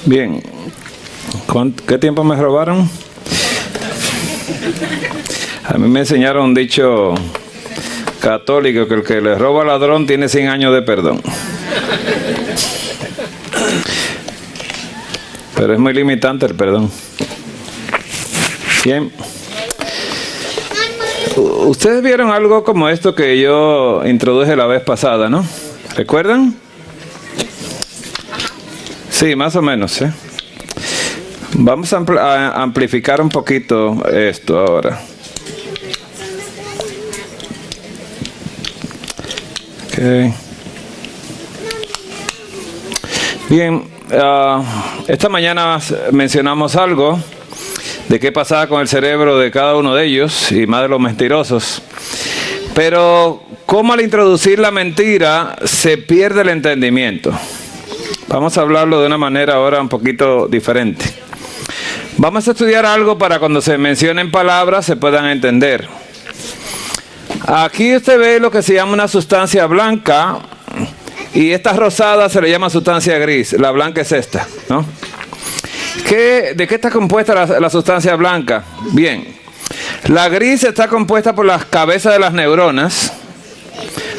Bien, ¿qué tiempo me robaron? A mí me enseñaron un dicho católico que el que le roba al ladrón tiene 100 años de perdón. Pero es muy limitante el perdón. Bien. Ustedes vieron algo como esto que yo introduje la vez pasada, ¿no? ¿Recuerdan? Sí, más o menos, ¿eh? Vamos a amplificar un poquito esto ahora. Okay. Bien, esta mañana mencionamos algo de qué pasaba con el cerebro de cada uno de ellos, y más de los mentirosos. Pero cómo al introducir la mentira se pierde el entendimiento. Vamos a hablarlo de una manera ahora un poquito diferente. Vamos a estudiar algo para cuando se mencionen palabras se puedan entender. Aquí usted ve lo que se llama una sustancia blanca, y esta rosada se le llama sustancia gris. La blanca es esta, ¿no? ¿De qué está compuesta la sustancia blanca? Bien, la gris está compuesta por las cabezas de las neuronas,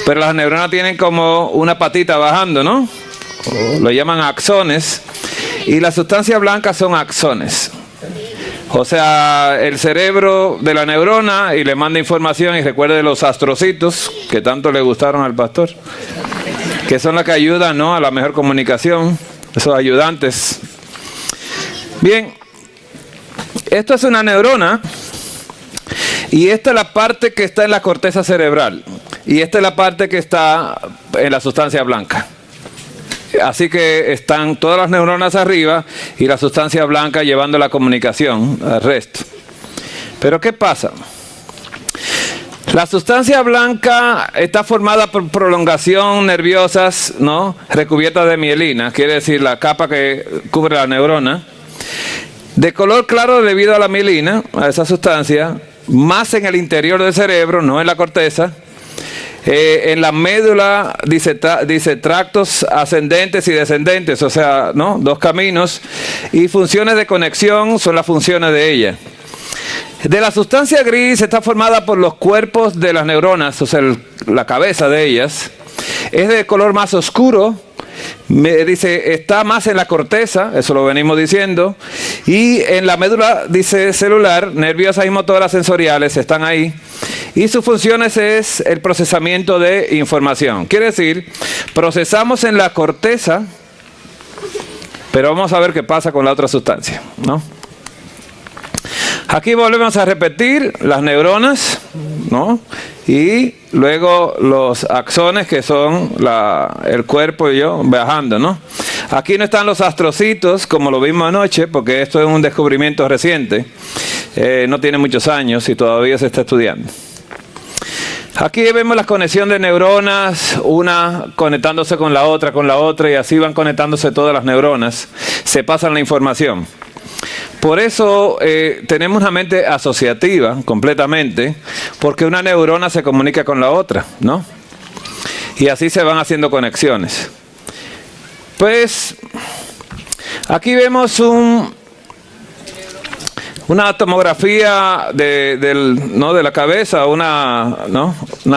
pero las neuronas tienen como una patita bajando, ¿no? Lo llaman axones, y la sustancia blanca son axones. O sea, el cerebro de la neurona y le manda información, y recuerde los astrocitos que tanto le gustaron al pastor, que son las que ayudan, ¿no?, a la mejor comunicación, esos ayudantes. Bien, esto es una neurona, y esta es la parte que está en la corteza cerebral, y esta es la parte que está en la sustancia blanca. Así que están todas las neuronas arriba y la sustancia blanca llevando la comunicación al resto. Pero ¿qué pasa? La sustancia blanca está formada por prolongación nerviosas, ¿no?, recubiertas de mielina, quiere decir la capa que cubre la neurona, de color claro debido a la mielina, a esa sustancia, más en el interior del cerebro, no en la corteza. En la médula dice tractos ascendentes y descendentes, o sea, ¿no?, dos caminos, y funciones de conexión son las funciones de ella. De la sustancia gris está formada por los cuerpos de las neuronas, o sea, la cabeza de ellas. Es de color más oscuro, dice, está más en la corteza, eso lo venimos diciendo, y en la médula, dice, celular, nerviosas y motoras sensoriales están ahí, y sus funciones es el procesamiento de información. Quiere decir, procesamos en la corteza, pero vamos a ver qué pasa con la otra sustancia, ¿no? Aquí volvemos a repetir las neuronas, ¿no?, y luego los axones, que son el cuerpo y yo bajando, ¿no? Aquí no están los astrocitos como lo vimos anoche, porque esto es un descubrimiento reciente, no tiene muchos años y todavía se está estudiando. Aquí vemos la conexión de neuronas, una conectándose con la otra, y así van conectándose todas las neuronas, se pasan la información. Por eso tenemos una mente asociativa completamente, porque una neurona se comunica con la otra, ¿no? Y así se van haciendo conexiones. Pues aquí vemos una tomografía de la cabeza, una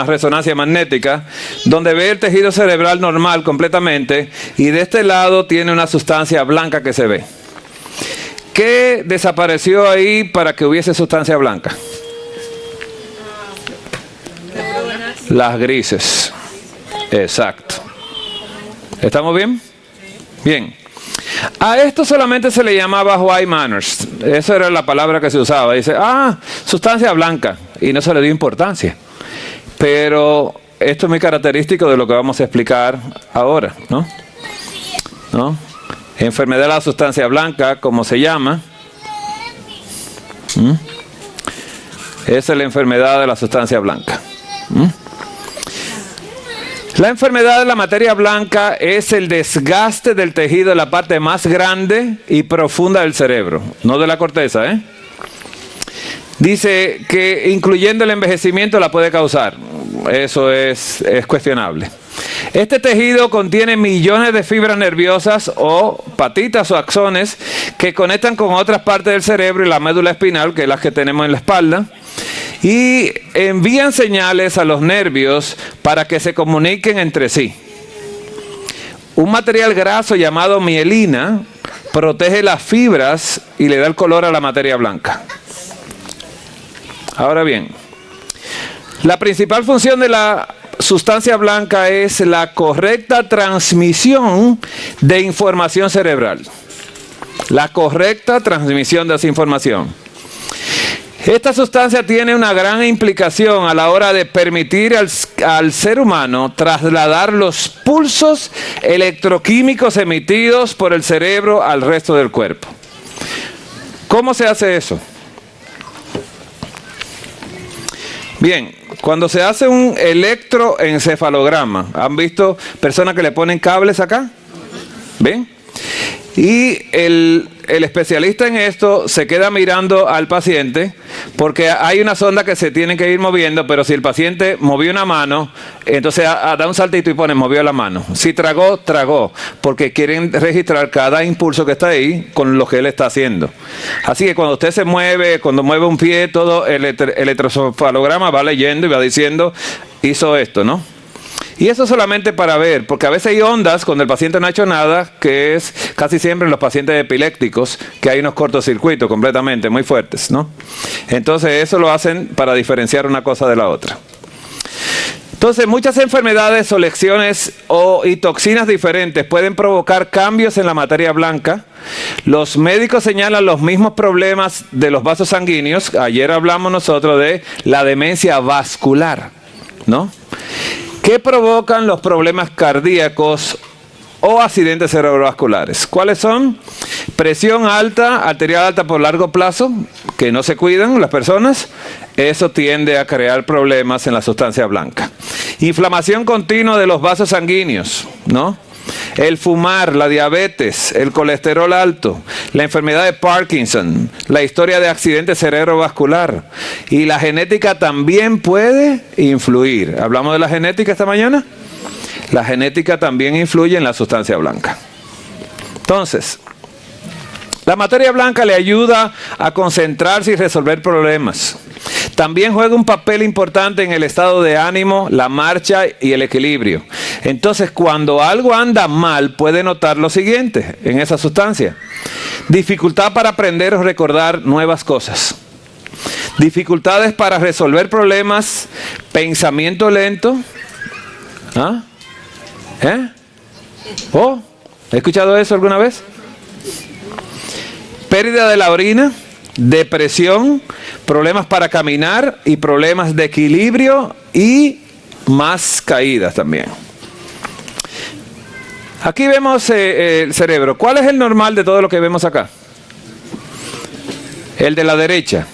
resonancia magnética, donde ve el tejido cerebral normal completamente, y de este lado tiene una sustancia blanca que se ve. ¿Qué desapareció ahí para que hubiese sustancia blanca? Las grises. Exacto. ¿Estamos bien? Bien. A esto solamente se le llamaba white matters. Esa era la palabra que se usaba. Dice, sustancia blanca. Y no se le dio importancia. Pero esto es muy característico de lo que vamos a explicar ahora, ¿no? Enfermedad de la sustancia blanca, como se llama. Esa es la enfermedad de la sustancia blanca. La enfermedad de la materia blanca es el desgaste del tejido de la parte más grande y profunda del cerebro, no de la corteza, ¿eh? Dice que incluyendo el envejecimiento la puede causar. Eso es cuestionable. Este tejido contiene millones de fibras nerviosas o patitas o axones que conectan con otras partes del cerebro y la médula espinal, que es la que tenemos en la espalda, y envían señales a los nervios para que se comuniquen entre sí. Un material graso llamado mielina protege las fibras y le da el color a la materia blanca. Ahora bien, la principal función de la sustancia blanca es la correcta transmisión de información cerebral. La correcta transmisión de esa información. Esta sustancia tiene una gran implicación a la hora de permitir al ser humano trasladar los pulsos electroquímicos emitidos por el cerebro al resto del cuerpo. ¿Cómo se hace eso? Bien, cuando se hace un electroencefalograma, ¿han visto personas que le ponen cables acá? ¿Ven? Y el especialista en esto se queda mirando al paciente porque hay una sonda que se tiene que ir moviendo, pero si el paciente movió una mano, entonces da un saltito y pone movió la mano. Si tragó, tragó, porque quieren registrar cada impulso que está ahí con lo que él está haciendo. Así que cuando usted se mueve, cuando mueve un pie, todo el electroencefalograma va leyendo y va diciendo, hizo esto, ¿no? Y eso solamente para ver, porque a veces hay ondas cuando el paciente no ha hecho nada, que es casi siempre en los pacientes epilépticos, que hay unos cortocircuitos completamente muy fuertes, ¿no? Entonces eso lo hacen para diferenciar una cosa de la otra. Entonces muchas enfermedades o lecciones y toxinas diferentes pueden provocar cambios en la materia blanca. Los médicos señalan los mismos problemas de los vasos sanguíneos. Ayer hablamos nosotros de la demencia vascular, ¿no? ¿Qué provocan los problemas cardíacos o accidentes cerebrovasculares? ¿Cuáles son? Presión alta, arterial alta por largo plazo, que no se cuidan las personas. Eso tiende a crear problemas en la sustancia blanca. Inflamación continua de los vasos sanguíneos, ¿no? El fumar, la diabetes, el colesterol alto, la enfermedad de Parkinson, la historia de accidente cerebrovascular y la genética también puede influir. ¿Hablamos de la genética esta mañana? La genética también influye en la sustancia blanca. Entonces, la materia blanca le ayuda a concentrarse y resolver problemas. También juega un papel importante en el estado de ánimo, la marcha y el equilibrio. Entonces, cuando algo anda mal, puede notar lo siguiente en esa sustancia. Dificultad para aprender o recordar nuevas cosas. Dificultades para resolver problemas, pensamiento lento. ¿Ah? ¿Oh? ¿He escuchado eso alguna vez? Pérdida de la orina, depresión, problemas para caminar y problemas de equilibrio y más caídas también. Aquí vemos el cerebro. ¿Cuál es el normal de todo lo que vemos acá? El de la derecha.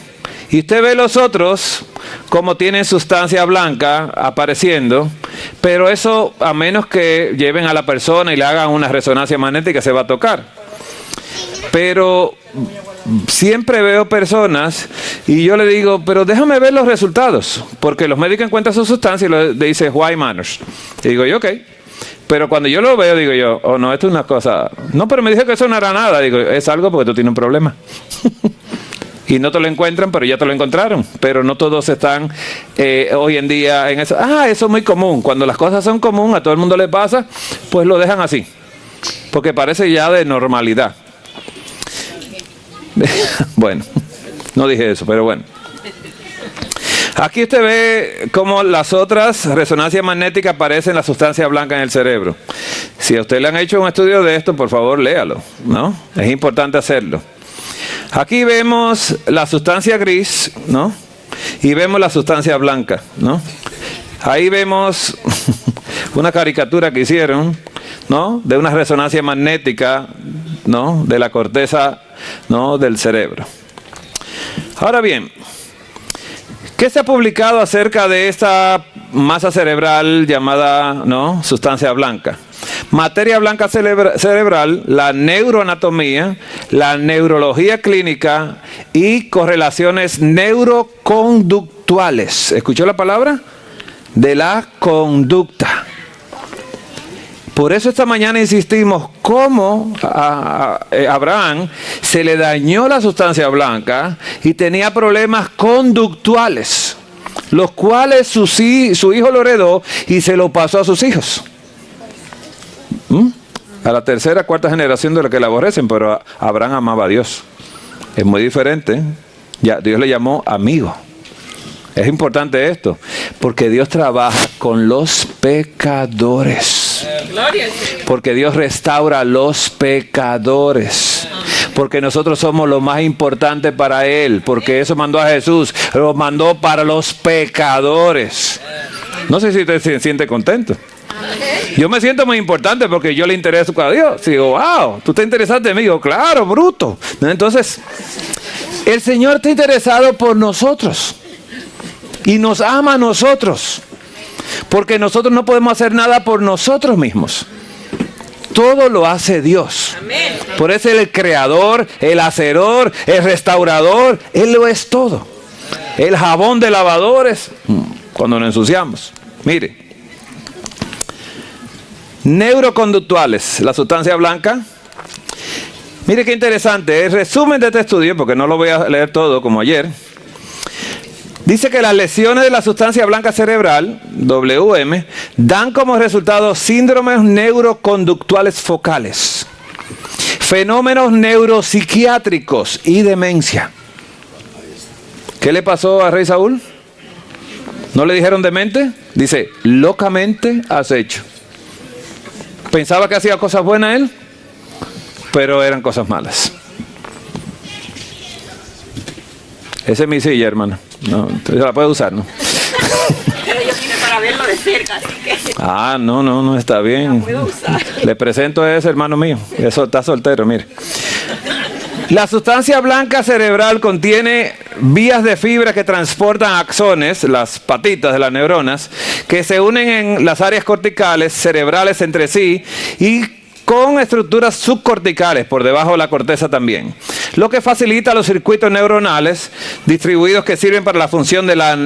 Y usted ve los otros como tienen sustancia blanca apareciendo, pero eso a menos que lleven a la persona y le hagan una resonancia magnética se va a tocar. Pero siempre veo personas y yo le digo, pero déjame ver los resultados, porque los médicos encuentran su sustancia y le dicen, why matters. Y digo yo, ok. Pero cuando yo lo veo, digo yo, oh no, esto es una cosa. No, pero me dijo que eso no era nada. Digo, es algo porque tú tienes un problema. Y no te lo encuentran, pero ya te lo encontraron. Pero no todos están hoy en día en eso. Eso es muy común. Cuando las cosas son comunes, a todo el mundo le pasa, pues lo dejan así. Porque parece ya de normalidad. Bueno, no dije eso, pero bueno. Aquí usted ve cómo las otras resonancias magnéticas aparecen en la sustancia blanca en el cerebro. Si a usted le han hecho un estudio de esto, por favor, léalo, ¿no? Es importante hacerlo. Aquí vemos la sustancia gris, ¿no? Y vemos la sustancia blanca, ¿no? Ahí vemos una caricatura que hicieron, ¿no? De una resonancia magnética, ¿no? De la corteza, ¿no? Del cerebro. Ahora bien, ¿qué se ha publicado acerca de esta masa cerebral llamada, ¿no? Sustancia blanca? Materia blanca cerebral, la neuroanatomía, la neurología clínica y correlaciones neuroconductuales. ¿Escuchó la palabra? De la conducta. Por eso esta mañana insistimos cómo a Abraham se le dañó la sustancia blanca y tenía problemas conductuales, los cuales su hijo lo heredó y se lo pasó a sus hijos. A la tercera, cuarta generación de los que le aborrecen, pero Abraham amaba a Dios. Es muy diferente. Ya, Dios le llamó amigo. Es importante esto, porque Dios trabaja con los pecadores. Porque Dios restaura a los pecadores. Porque nosotros somos lo más importante para Él. Porque eso mandó a Jesús. Lo mandó para los pecadores. No sé si usted se siente contento. Yo me siento muy importante porque yo le intereso a Dios. Digo, wow, tú estás interesado en mí. Digo, claro, bruto. Entonces, el Señor está interesado por nosotros. Y nos ama a nosotros. Porque nosotros no podemos hacer nada por nosotros mismos. Todo lo hace Dios. Por eso Él es el creador, el hacedor, el restaurador. Él lo es todo. El jabón de lavadores cuando nos ensuciamos. Mire. Neuroconductuales, la sustancia blanca. Mire qué interesante. El resumen de este estudio, porque no lo voy a leer todo como ayer. Dice que las lesiones de la sustancia blanca cerebral, WM, dan como resultado síndromes neuroconductuales focales, fenómenos neuropsiquiátricos y demencia. ¿Qué le pasó a Rey Saúl? ¿No le dijeron demente? Dice, locamente acecho. Pensaba que hacía cosas buenas él, pero eran cosas malas. Esa es mi silla, hermano. No, entonces la puede usar, ¿no? Pero yo vine para verlo de cerca, así que... Ah, no, está bien. La puedo usar. Le presento a ese hermano mío. Eso está soltero, mire. La sustancia blanca cerebral contiene vías de fibra que transportan axones, las patitas de las neuronas, que se unen en las áreas corticales, cerebrales entre sí y con estructuras subcorticales por debajo de la corteza también, lo que facilita los circuitos neuronales distribuidos que sirven para la función de la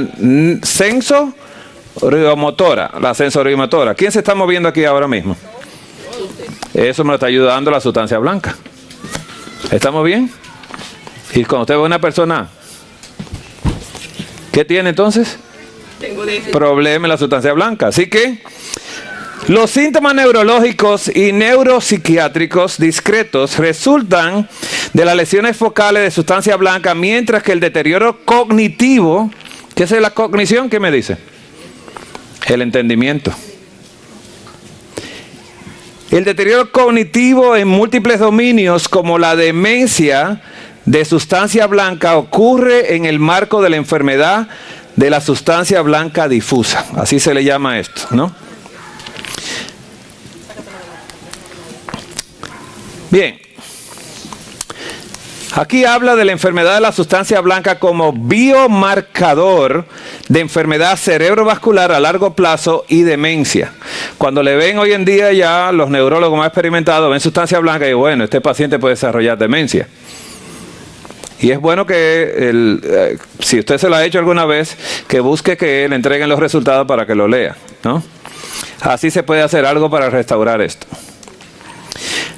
sensoriomotora. ¿Quién se está moviendo aquí ahora mismo? Eso me lo está ayudando la sustancia blanca. ¿Estamos bien? Y cuando usted ve a una persona, ¿qué tiene entonces? Tengo Problema en la sustancia blanca. Así que los síntomas neurológicos y neuropsiquiátricos discretos resultan de las lesiones focales de sustancia blanca, mientras que el deterioro cognitivo, ¿qué es la cognición? ¿Qué me dice? El entendimiento. El deterioro cognitivo en múltiples dominios, como la demencia de sustancia blanca, ocurre en el marco de la enfermedad de la sustancia blanca difusa. Así se le llama esto, ¿no? Bien, aquí habla de la enfermedad de la sustancia blanca como biomarcador de enfermedad cerebrovascular a largo plazo y demencia. Cuando le ven hoy en día ya los neurólogos más experimentados, ven sustancia blanca y bueno, este paciente puede desarrollar demencia. Y es bueno que, si usted se lo ha hecho alguna vez, que busque que le entreguen los resultados para que lo lea, ¿no? Así se puede hacer algo para restaurar esto.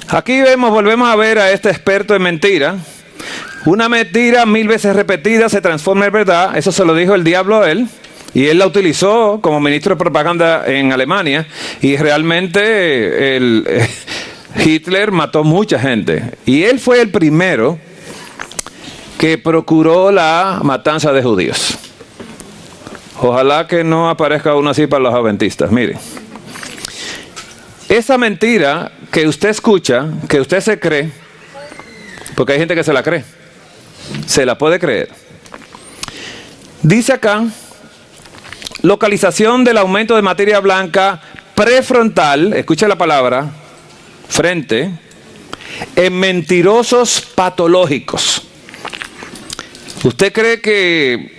Aquí volvemos a ver a este experto en mentira. Una mentira 1000 veces repetida se transforma en verdad. Eso se lo dijo el diablo a él. Y él la utilizó como ministro de propaganda en Alemania. Y realmente Hitler mató mucha gente. Y él fue el primero que procuró la matanza de judíos. Ojalá que no aparezca uno así para los adventistas. Mire. Esa mentira que usted escucha, que usted se cree, porque hay gente que se la cree, se la puede creer. Dice acá, localización del aumento de materia blanca prefrontal, escucha la palabra, frente, en mentirosos patológicos. ¿Usted cree que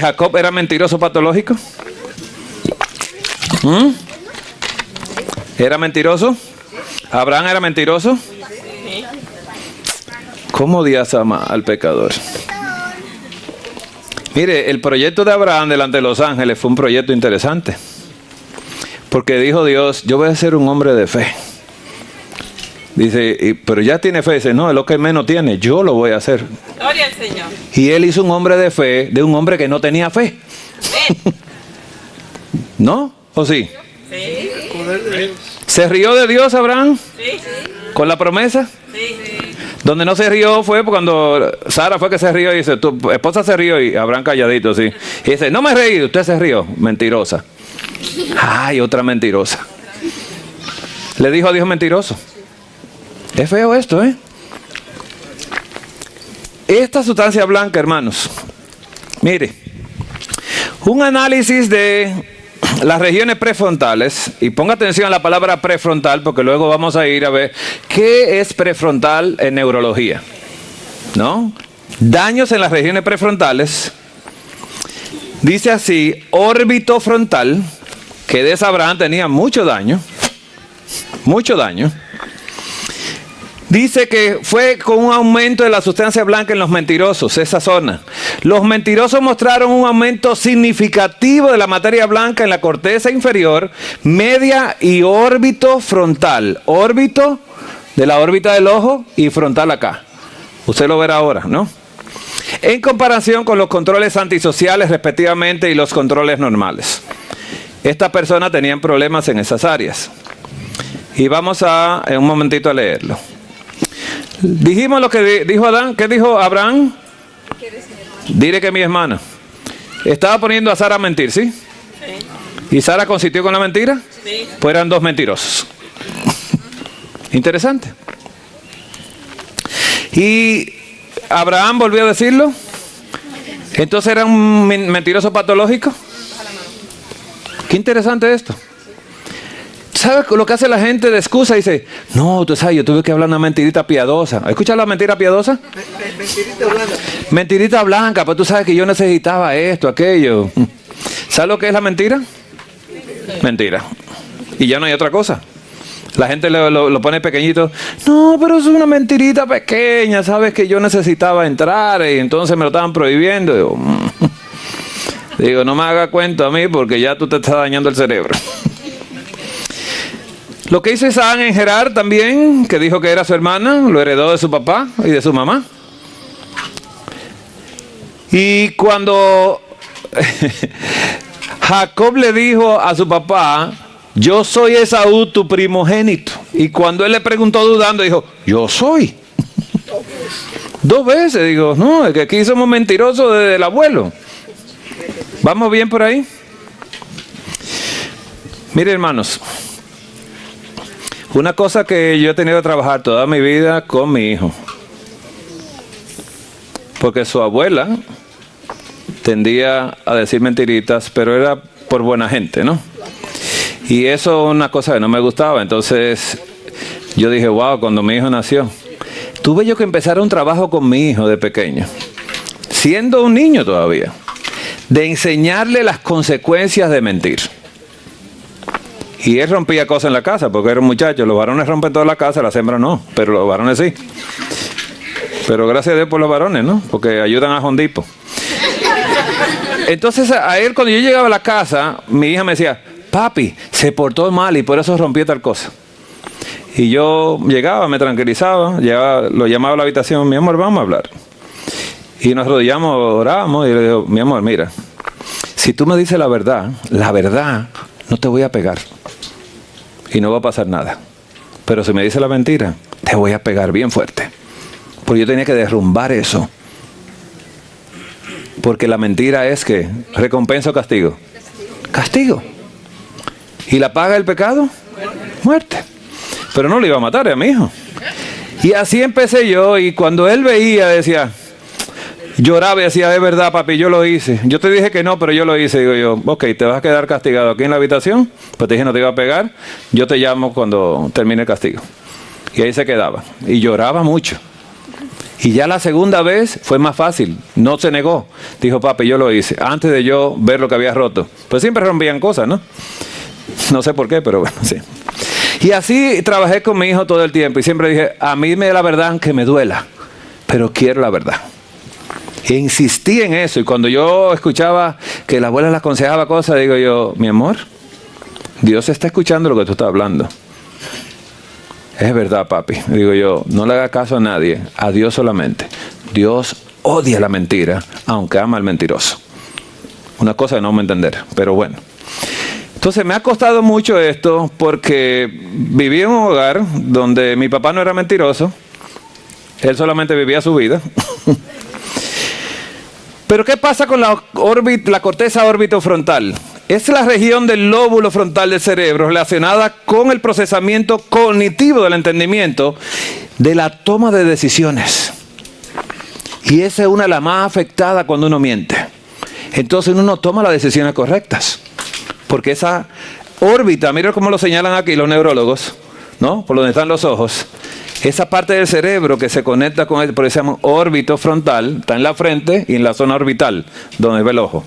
Jacob era mentiroso patológico? ¿Era mentiroso? ¿Abraham era mentiroso? ¿Cómo Dios ama al pecador? Mire, el proyecto de Abraham delante de los ángeles fue un proyecto interesante. Porque dijo Dios, yo voy a ser un hombre de fe. Dice, pero ya tiene fe. Dice, no, es lo que menos tiene, yo lo voy a hacer. Gloria al Señor. Y él hizo un hombre de fe de un hombre que no tenía fe. ¿No? ¿O sí? Sí. ¿Se rió de Dios Abraham? Sí. ¿Con la promesa? Sí. Donde no se rió fue cuando Sara fue que se rió y dice, tu esposa se rió y Abraham calladito, sí. Y dice, no me reí, usted se rió. Mentirosa. Ay, otra mentirosa. Le dijo a Dios mentiroso. Es feo esto, ¿eh? Esta sustancia blanca, hermanos. Mire, un análisis de las regiones prefrontales, y ponga atención a la palabra prefrontal, porque luego vamos a ir a ver qué es prefrontal en neurología, ¿no? Daños en las regiones prefrontales. Dice así, órbito frontal, que de esa Abraham tenía mucho daño. Mucho daño. Dice que fue con un aumento de la sustancia blanca en los mentirosos, esa zona. Los mentirosos mostraron un aumento significativo de la materia blanca en la corteza inferior, media y órbito frontal. Órbito de la órbita del ojo y frontal acá. Usted lo verá ahora, ¿no? En comparación con los controles antisociales respectivamente y los controles normales. Estas personas tenían problemas en esas áreas. Y vamos en un momentito a leerlo. Dijimos lo que dijo Adán. ¿Qué dijo Abraham? Diré que mi hermana. Estaba poniendo a Sara a mentir, ¿sí? Sí. ¿Y Sara consintió con la mentira? Sí. Pues eran dos mentirosos. Interesante. Y Abraham volvió a decirlo. Entonces era un mentiroso patológico. Qué interesante esto. ¿Sabes lo que hace la gente de excusa? Dice, no, tú sabes, yo tuve que hablar una mentirita piadosa. ¿Escuchas la mentira piadosa? Mentirita blanca. Mentirita blanca, pues tú sabes que yo necesitaba esto, aquello. ¿Sabes lo que es la mentira? Mentira. Y ya no hay otra cosa. La gente lo pone pequeñito. No, pero es una mentirita pequeña, sabes que yo necesitaba entrar y entonces me lo estaban prohibiendo. Digo, no me haga cuento a mí porque ya tú te estás dañando el cerebro. Lo que hizo Isaac en Gerar también, que dijo que era su hermana, lo heredó de su papá y de su mamá. Y cuando Jacob le dijo a su papá, yo soy Esaú, tu primogénito. Y cuando él le preguntó dudando, dijo, yo soy. Dos veces, digo, no, es que aquí somos mentirosos desde el abuelo. ¿Vamos bien por ahí? Mire, hermanos. Una cosa que yo he tenido que trabajar toda mi vida con mi hijo. Porque su abuela tendía a decir mentiritas, pero era por buena gente, ¿no? Y eso es una cosa que no me gustaba. Entonces yo dije, wow, cuando mi hijo nació, tuve yo que empezar un trabajo con mi hijo de pequeño, siendo un niño todavía, de enseñarle las consecuencias de mentir. Y él rompía cosas en la casa, porque era un muchacho. Los varones rompen toda la casa, las hembras no, pero los varones sí. Pero gracias a Dios por los varones, ¿no? Porque ayudan a Jondipo. Entonces a él, cuando yo llegaba a la casa, mi hija me decía, papi, se portó mal y por eso rompió tal cosa. Y yo llegaba, me tranquilizaba, lo llamaba a la habitación, mi amor, vamos a hablar. Y nos arrodillamos, orábamos, y le digo, mi amor, mira, si tú me dices la verdad, no te voy a pegar. Y no va a pasar nada. Pero si me dice la mentira, te voy a pegar bien fuerte. Porque yo tenía que derrumbar eso. Porque la mentira es que recompensa o castigo. Castigo. ¿Y la paga del pecado? Muerte. Pero no le iba a matar a mi hijo. Y así empecé yo. Y cuando él veía, decía, lloraba y decía, es verdad, papi, yo lo hice. Yo te dije que no, pero yo lo hice. Digo yo, ok, te vas a quedar castigado aquí en la habitación. Pues te dije, no te iba a pegar. Yo te llamo cuando termine el castigo. Y ahí se quedaba. Y lloraba mucho. Y ya la segunda vez fue más fácil. No se negó. Dijo, papi, yo lo hice. Antes de yo ver lo que había roto. Pues siempre rompían cosas, ¿no? No sé por qué, pero bueno, sí. Y así trabajé con mi hijo todo el tiempo. Y siempre dije, a mí me da la verdad aunque me duela. Pero quiero la verdad. E insistí en eso. Y cuando yo escuchaba que la abuela le aconsejaba cosas, digo yo, mi amor, Dios está escuchando lo que tú estás hablando. Es verdad, papi. Digo yo, no le haga caso a nadie, a Dios solamente. Dios odia la mentira, aunque ama al mentiroso. Una cosa que no vamos a entender, pero bueno. Entonces me ha costado mucho esto porque viví en un hogar donde mi papá no era mentiroso. Él solamente vivía su vida. Pero ¿qué pasa con la corteza orbitofrontal? Es la región del lóbulo frontal del cerebro relacionada con el procesamiento cognitivo del entendimiento de la toma de decisiones. Y esa es una de las más afectadas cuando uno miente. Entonces uno no toma las decisiones correctas. Porque esa órbita, mira cómo lo señalan aquí los neurólogos, ¿no? Por donde están los ojos. Esa parte del cerebro que se conecta con por eso se llama órbito frontal, está en la frente y en la zona orbital, donde ve el ojo.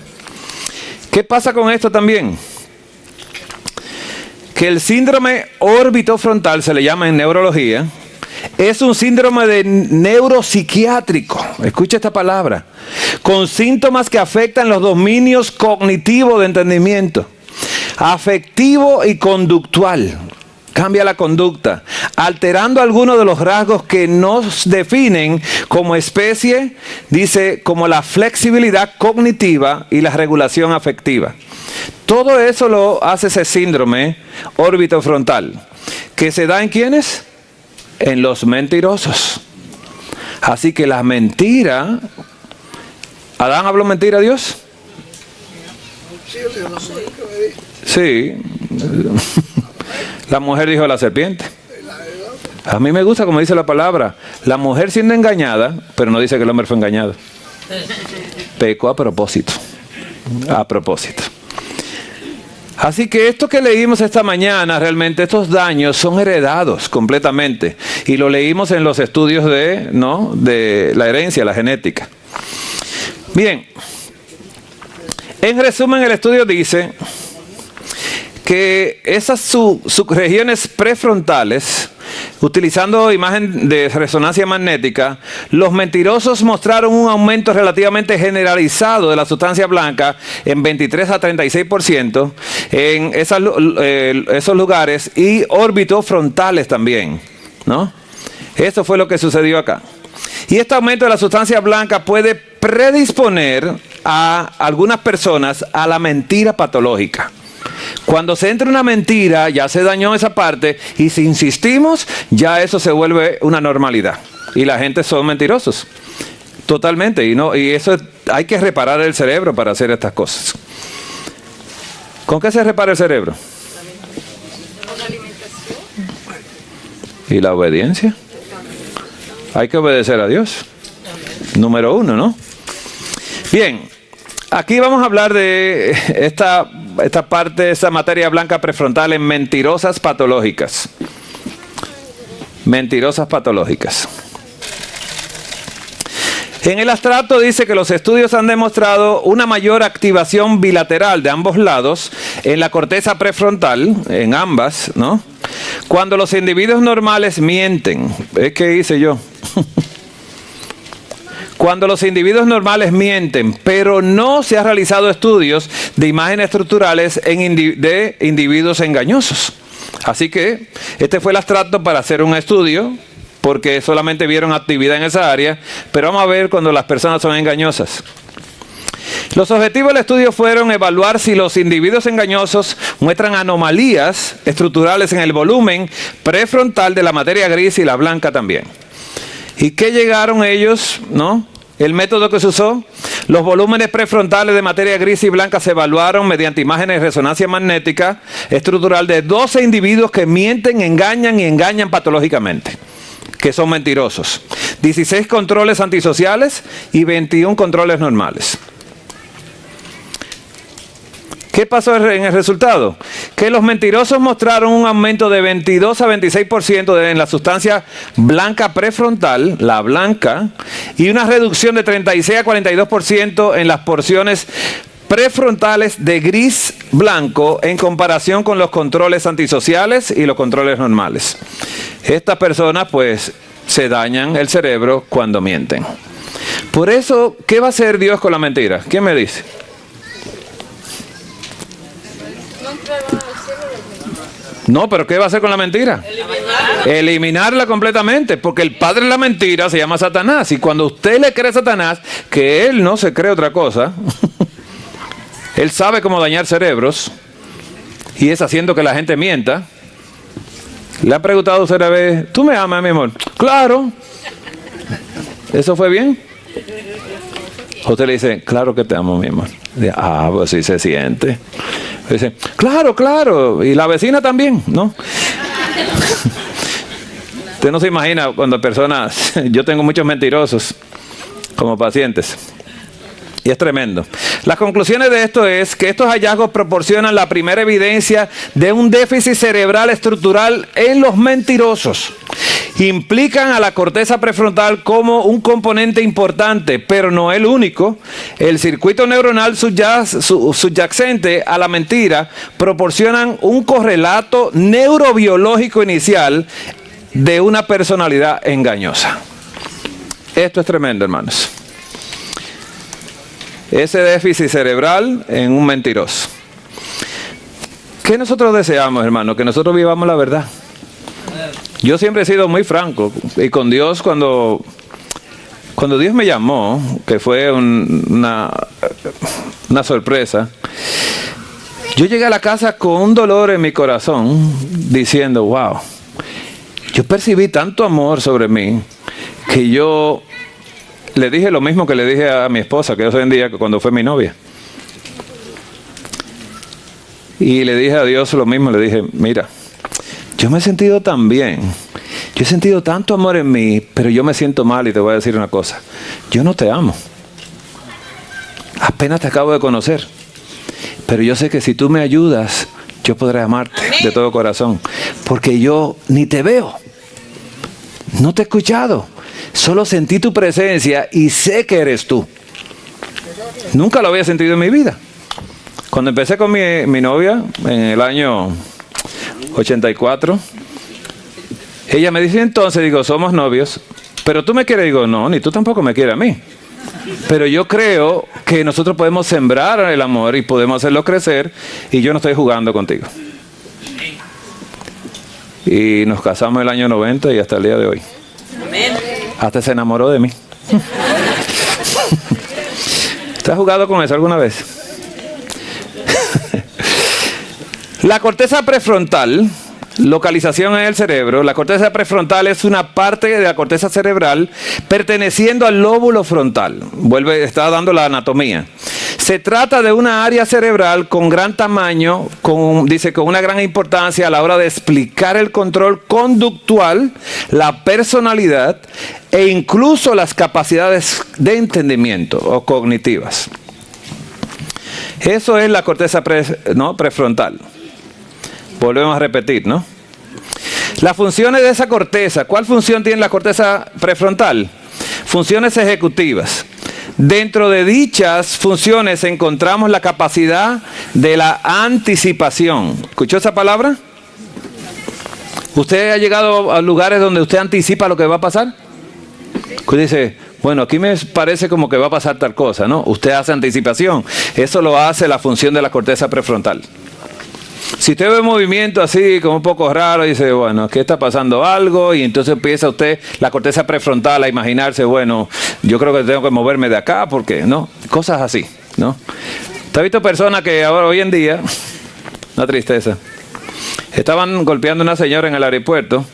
¿Qué pasa con esto también? Que el síndrome orbitofrontal, se le llama en neurología, es un síndrome de neuropsiquiátrico, escucha esta palabra, con síntomas que afectan los dominios cognitivos de entendimiento, afectivo y conductual. Cambia la conducta, alterando algunos de los rasgos que nos definen como especie, dice, como la flexibilidad cognitiva y la regulación afectiva. Todo eso lo hace ese síndrome orbitofrontal, que se da en ¿quiénes? En los mentirosos. Así que la mentira, ¿Adán habló mentira a Dios? Sí. La mujer dijo a la serpiente. A mí me gusta como dice la palabra. La mujer siendo engañada, pero no dice que el hombre fue engañado. Pecó a propósito. A propósito. Así que esto que leímos esta mañana, realmente estos daños son heredados completamente. Y lo leímos en los estudios de la herencia, la genética. Bien. En resumen, el estudio dice que esas subregiones prefrontales, utilizando imagen de resonancia magnética, los mentirosos mostraron un aumento relativamente generalizado de la sustancia blanca en 23 a 36% en esos lugares y órbitos frontales también, ¿no? Eso fue lo que sucedió acá. Y este aumento de la sustancia blanca puede predisponer a algunas personas a la mentira patológica. Cuando se entra una mentira, ya se dañó esa parte, y si insistimos, ya eso se vuelve una normalidad. Y la gente son mentirosos. Totalmente. Y eso hay que reparar el cerebro para hacer estas cosas. ¿Con qué se repara el cerebro? Con la alimentación. ¿Y la obediencia? Hay que obedecer a Dios. Número 1, ¿no? Bien. Aquí vamos a hablar de esta parte, esta materia blanca prefrontal en mentirosas patológicas. Mentirosas patológicas. En el abstracto dice que los estudios han demostrado una mayor activación bilateral de ambos lados en la corteza prefrontal, en ambas, ¿no? Cuando los individuos normales mienten. ¿Qué hice yo? Cuando los individuos normales mienten, pero no se han realizado estudios de imágenes estructurales de individuos engañosos. Así que este fue el abstracto para hacer un estudio, porque solamente vieron actividad en esa área, pero vamos a ver cuando las personas son engañosas. Los objetivos del estudio fueron evaluar si los individuos engañosos muestran anomalías estructurales en el volumen prefrontal de la materia gris y la blanca también. ¿Y qué llegaron ellos, no? El método que se usó, los volúmenes prefrontales de materia gris y blanca se evaluaron mediante imágenes de resonancia magnética estructural de 12 individuos que mienten, engañan y engañan patológicamente, que son mentirosos. 16 controles antisociales y 21 controles normales. ¿Qué pasó en el resultado? Que los mentirosos mostraron un aumento de 22 a 26% en la sustancia blanca prefrontal, la blanca, y una reducción de 36 a 42% en las porciones prefrontales de gris blanco en comparación con los controles antisociales y los controles normales. Estas personas pues se dañan el cerebro cuando mienten. Por eso, ¿qué va a hacer Dios con la mentira? ¿Quién me dice? No entraron al cielo. No, pero ¿qué va a hacer con la mentira? Eliminarla completamente, porque el padre de la mentira se llama Satanás. Y cuando usted le cree a Satanás, que él no se cree otra cosa, él sabe cómo dañar cerebros, y es haciendo que la gente mienta. ¿Le ha preguntado usted una vez, ¿tú me amas, mi amor? Claro. ¿Eso fue bien? Usted le dice, claro que te amo, mi amor. Dice, pues sí se siente. Dice, claro, claro. Y la vecina también, ¿no? Usted no se imagina cuando personas, yo tengo muchos mentirosos como pacientes. Y es tremendo. Las conclusiones de esto es que estos hallazgos proporcionan la primera evidencia de un déficit cerebral estructural en los mentirosos. Implican a la corteza prefrontal como un componente importante, pero no el único. El circuito neuronal subyacente a la mentira proporcionan un correlato neurobiológico inicial de una personalidad engañosa. Esto es tremendo, hermanos. Ese déficit cerebral en un mentiroso. ¿Qué nosotros deseamos, hermano? Que nosotros vivamos la verdad. Yo siempre he sido muy franco. Y con Dios, cuando Dios me llamó, que fue una sorpresa, yo llegué a la casa con un dolor en mi corazón, diciendo, wow, yo percibí tanto amor sobre mí, que yo le dije lo mismo que le dije a mi esposa, que hoy en día, cuando fue mi novia. Y le dije a Dios lo mismo, le dije, mira, yo me he sentido tan bien, yo he sentido tanto amor en mí, pero yo me siento mal y te voy a decir una cosa, yo no te amo. Apenas te acabo de conocer, pero yo sé que si tú me ayudas, yo podré amarte de todo corazón, porque yo ni te veo, no te he escuchado. Solo sentí tu presencia y sé que eres tú. Nunca lo había sentido en mi vida. Cuando empecé con mi novia, en el año 84, ella me dice entonces, digo, somos novios, pero tú me quieres, digo, no, ni tú tampoco me quieres a mí. Pero yo creo que nosotros podemos sembrar el amor y podemos hacerlo crecer y yo no estoy jugando contigo. Y nos casamos el año 90 y hasta el día de hoy. Hasta se enamoró de mí. ¿Te has jugado con eso alguna vez? La corteza prefrontal, localización en el cerebro. La corteza prefrontal es una parte de la corteza cerebral perteneciendo al lóbulo frontal. Está dando la anatomía. Se trata de una área cerebral con gran tamaño, con una gran importancia a la hora de explicar el control conductual, la personalidad e incluso las capacidades de entendimiento o cognitivas. Eso es la corteza prefrontal. Volvemos a repetir, ¿no? Las funciones de esa corteza. ¿Cuál función tiene la corteza prefrontal? Funciones ejecutivas. Dentro de dichas funciones encontramos la capacidad de la anticipación. ¿Escuchó esa palabra? ¿Usted ha llegado a lugares donde usted anticipa lo que va a pasar? Usted dice, bueno, aquí me parece como que va a pasar tal cosa, ¿no? Usted hace anticipación. Eso lo hace la función de la corteza prefrontal. Si usted ve movimiento así como un poco raro, dice, bueno, aquí está pasando algo, y entonces empieza usted, la corteza prefrontal, a imaginarse, bueno, yo creo que tengo que moverme de acá, porque, ¿no? Cosas así, ¿no? ¿Usted ha visto personas que ahora, hoy en día, una tristeza, estaban golpeando a una señora en el aeropuerto,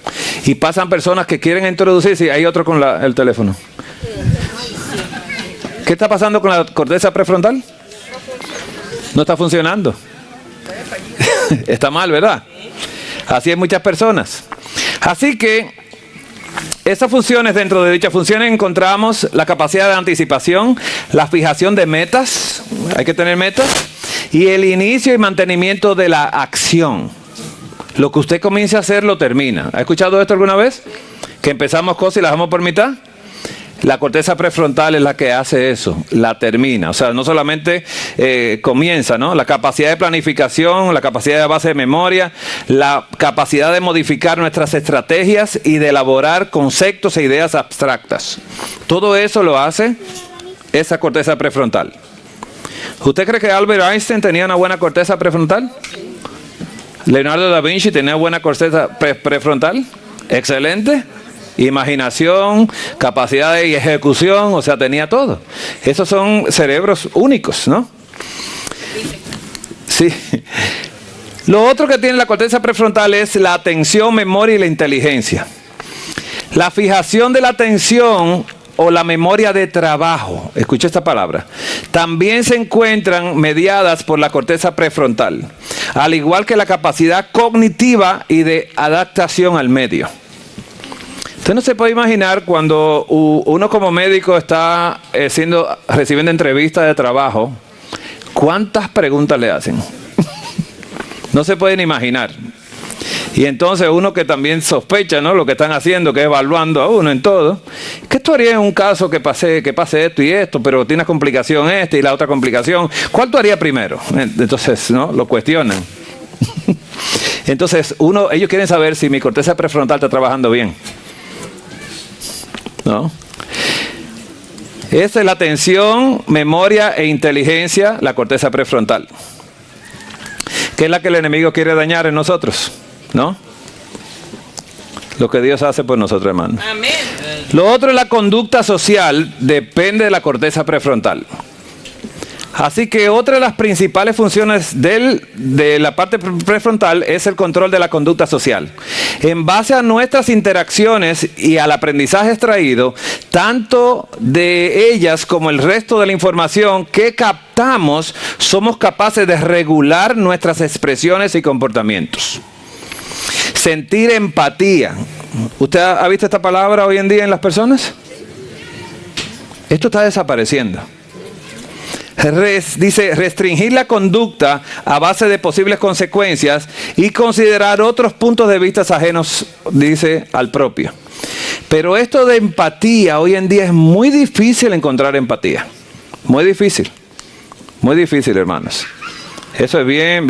y pasan personas que quieren introducirse, y hay otro con el teléfono? ¿Qué está pasando con la corteza prefrontal? No está funcionando. Está mal, ¿verdad? Así hay muchas personas. Así que esas funciones, dentro de dichas funciones encontramos la capacidad de anticipación, la fijación de metas, hay que tener metas, y el inicio y mantenimiento de la acción. Lo que usted comience a hacer lo termina. ¿Ha escuchado esto alguna vez? Que empezamos cosas y las dejamos por mitad. La corteza prefrontal es la que hace eso, la termina. O sea, no solamente comienza, ¿no? La capacidad de planificación, la capacidad de base de memoria, la capacidad de modificar nuestras estrategias y de elaborar conceptos e ideas abstractas. Todo eso lo hace esa corteza prefrontal. ¿Usted cree que Albert Einstein tenía una buena corteza prefrontal? Leonardo da Vinci tenía buena corteza prefrontal, excelente. Imaginación, capacidad de ejecución, o sea, tenía todo. Esos son cerebros únicos, ¿no? Sí. Lo otro que tiene la corteza prefrontal es la atención, memoria y la inteligencia. La fijación de la atención o la memoria de trabajo, escucha esta palabra, también se encuentran mediadas por la corteza prefrontal, al igual que la capacidad cognitiva y de adaptación al medio. Usted no se puede imaginar cuando uno como médico está recibiendo entrevistas de trabajo, ¿cuántas preguntas le hacen? No se pueden imaginar. Y entonces uno que también sospecha, ¿no?, lo que están haciendo, que es evaluando a uno en todo. ¿Qué tú harías en un caso que pase esto y esto, pero tiene una complicación esta y la otra complicación? ¿Cuál tú harías primero? Entonces, ¿no?, lo cuestionan. Entonces, ellos quieren saber si mi corteza prefrontal está trabajando bien, ¿no? Esa es la atención, memoria e inteligencia, la corteza prefrontal, que es la que el enemigo quiere dañar en nosotros, ¿no? Lo que Dios hace por nosotros, hermano. Amén. Lo otro es la conducta social, depende de la corteza prefrontal. Así que otra de las principales funciones de la parte prefrontal es el control de la conducta social. En base a nuestras interacciones y al aprendizaje extraído, tanto de ellas como el resto de la información que captamos, somos capaces de regular nuestras expresiones y comportamientos. Sentir empatía. ¿Usted ha visto esta palabra hoy en día en las personas? Esto está desapareciendo. Dice, restringir la conducta a base de posibles consecuencias y considerar otros puntos de vista ajenos, dice, al propio. Pero esto de empatía, hoy en día es muy difícil encontrar empatía. Muy difícil. Muy difícil, hermanos. Eso es bien.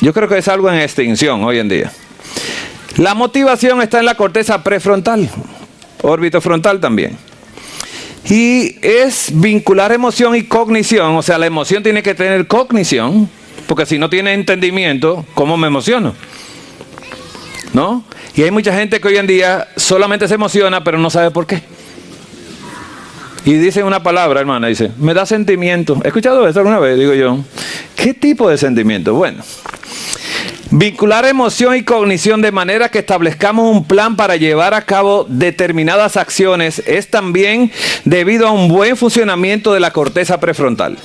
Yo creo que es algo en extinción hoy en día. La motivación está en la corteza prefrontal, órbito frontal también. Y es vincular emoción y cognición, o sea, la emoción tiene que tener cognición, porque si no tiene entendimiento, ¿cómo me emociono? ¿No? Y hay mucha gente que hoy en día solamente se emociona, pero no sabe por qué. Y dicen una palabra, hermana, dice, me da sentimiento. ¿He escuchado eso alguna vez? Digo yo, ¿qué tipo de sentimiento? Bueno, vincular emoción y cognición de manera que establezcamos un plan para llevar a cabo determinadas acciones es también debido a un buen funcionamiento de la corteza prefrontal.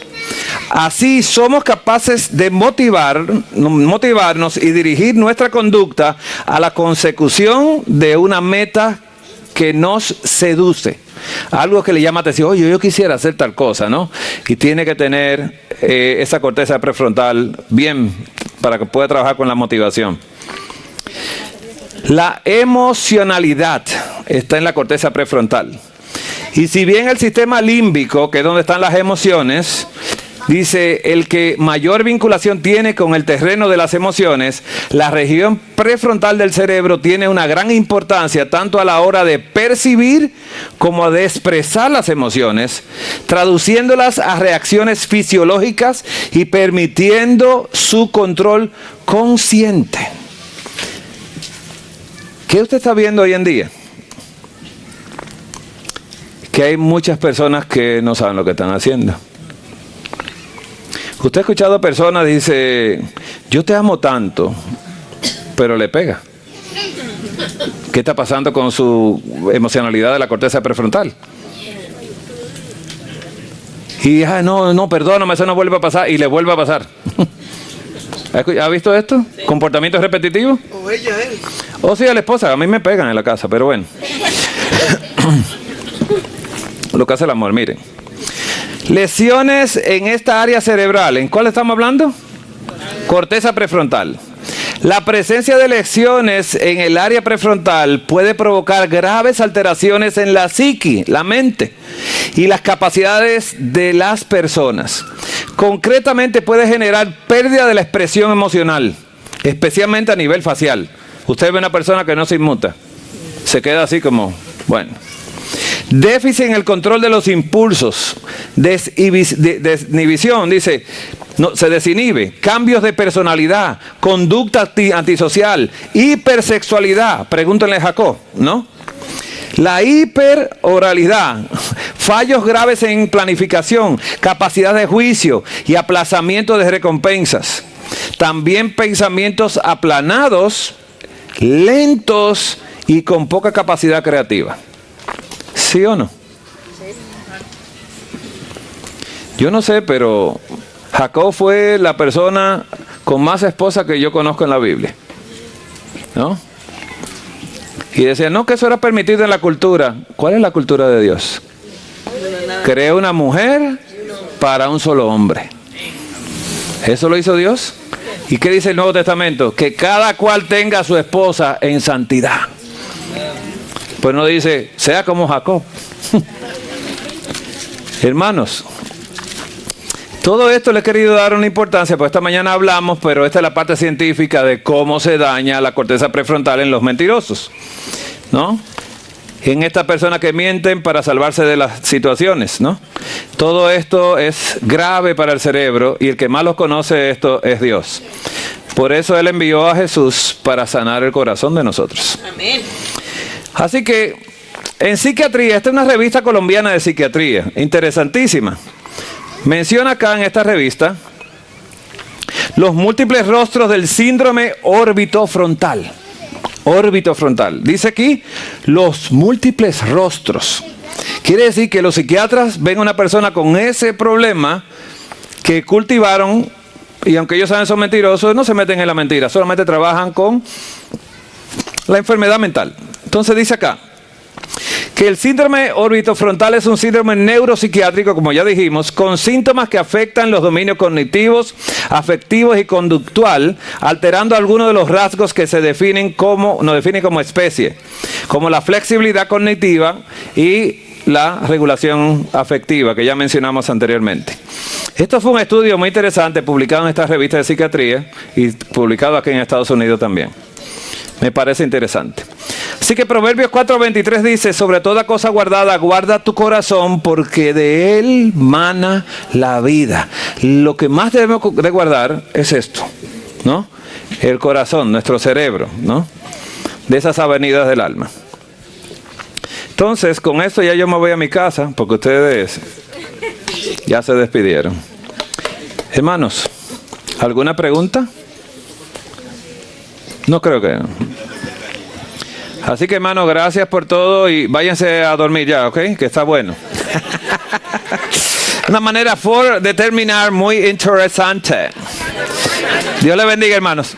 Así somos capaces de motivarnos y dirigir nuestra conducta a la consecución de una meta que nos seduce. Algo que le llama atención, oye, yo quisiera hacer tal cosa, ¿no? Y tiene que tener esa corteza prefrontal bien para que pueda trabajar con la motivación. La emocionalidad está en la corteza prefrontal. Y si bien el sistema límbico, que es donde están las emociones, dice, el que mayor vinculación tiene con el terreno de las emociones, la región prefrontal del cerebro tiene una gran importancia tanto a la hora de percibir como de expresar las emociones, traduciéndolas a reacciones fisiológicas y permitiendo su control consciente. ¿Qué usted está viendo hoy en día? Que hay muchas personas que no saben lo que están haciendo. Usted ha escuchado a personas que dicen, yo te amo tanto, pero le pega. ¿Qué está pasando con su emocionalidad de la corteza prefrontal? Y, no, perdóname, eso no vuelve a pasar, y le vuelve a pasar. ¿Ha visto esto? Sí. ¿Comportamientos repetitivos? O ella, él. O sí, a la esposa, a mí me pegan en la casa, pero bueno. Lo que hace el amor, miren. Lesiones en esta área cerebral. ¿En cuál estamos hablando? Corteza prefrontal. La presencia de lesiones en el área prefrontal puede provocar graves alteraciones en la psique, la mente, y las capacidades de las personas. Concretamente puede generar pérdida de la expresión emocional, especialmente a nivel facial. Usted ve una persona que no se inmuta, se queda así como, bueno. Déficit en el control de los impulsos, desinhibición, dice, no, se desinhibe, cambios de personalidad, conducta antisocial, hipersexualidad, pregúntenle a Jacob, ¿no? La hiperoralidad, fallos graves en planificación, capacidad de juicio y aplazamiento de recompensas. También pensamientos aplanados, lentos y con poca capacidad creativa. ¿Sí o no? Yo no sé, pero Jacob fue la persona con más esposas que yo conozco en la Biblia, ¿no? Y decía, no, que eso era permitido en la cultura. ¿Cuál es la cultura de Dios? Creó una mujer para un solo hombre. ¿Eso lo hizo Dios? ¿Y qué dice el Nuevo Testamento? Que cada cual tenga a su esposa en santidad. Pues no dice, sea como Jacob. Hermanos, todo esto le he querido dar una importancia, porque esta mañana hablamos, pero esta es la parte científica de cómo se daña la corteza prefrontal en los mentirosos, ¿no? En estas personas que mienten para salvarse de las situaciones, ¿no? Todo esto es grave para el cerebro y el que más los conoce esto es Dios. Por eso Él envió a Jesús para sanar el corazón de nosotros. Amén. Así que en psiquiatría, esta es una revista colombiana de psiquiatría, interesantísima. Menciona acá en esta revista los múltiples rostros del síndrome orbitofrontal. Orbitofrontal. Dice aquí los múltiples rostros. Quiere decir que los psiquiatras ven a una persona con ese problema que cultivaron, y aunque ellos saben son mentirosos, no se meten en la mentira, solamente trabajan con la enfermedad mental. Entonces dice acá que el síndrome orbitofrontal es un síndrome neuropsiquiátrico, como ya dijimos, con síntomas que afectan los dominios cognitivos, afectivos y conductual, alterando algunos de los rasgos que nos definen como especie, como la flexibilidad cognitiva y la regulación afectiva, que ya mencionamos anteriormente. Esto fue un estudio muy interesante publicado en esta revista de psiquiatría y publicado aquí en Estados Unidos también. Me parece interesante. Así que Proverbios 4:23 dice, sobre toda cosa guardada, guarda tu corazón, porque de él mana la vida. Lo que más debemos de guardar es esto, ¿no? El corazón, nuestro cerebro, ¿no? De esas avenidas del alma. Entonces, con esto ya yo me voy a mi casa, porque ustedes ya se despidieron. Hermanos, ¿alguna pregunta? No creo que... Así que, hermano, gracias por todo y váyanse a dormir ya, ¿ok? Que está bueno. Una manera de terminar muy interesante. Dios le bendiga, hermanos.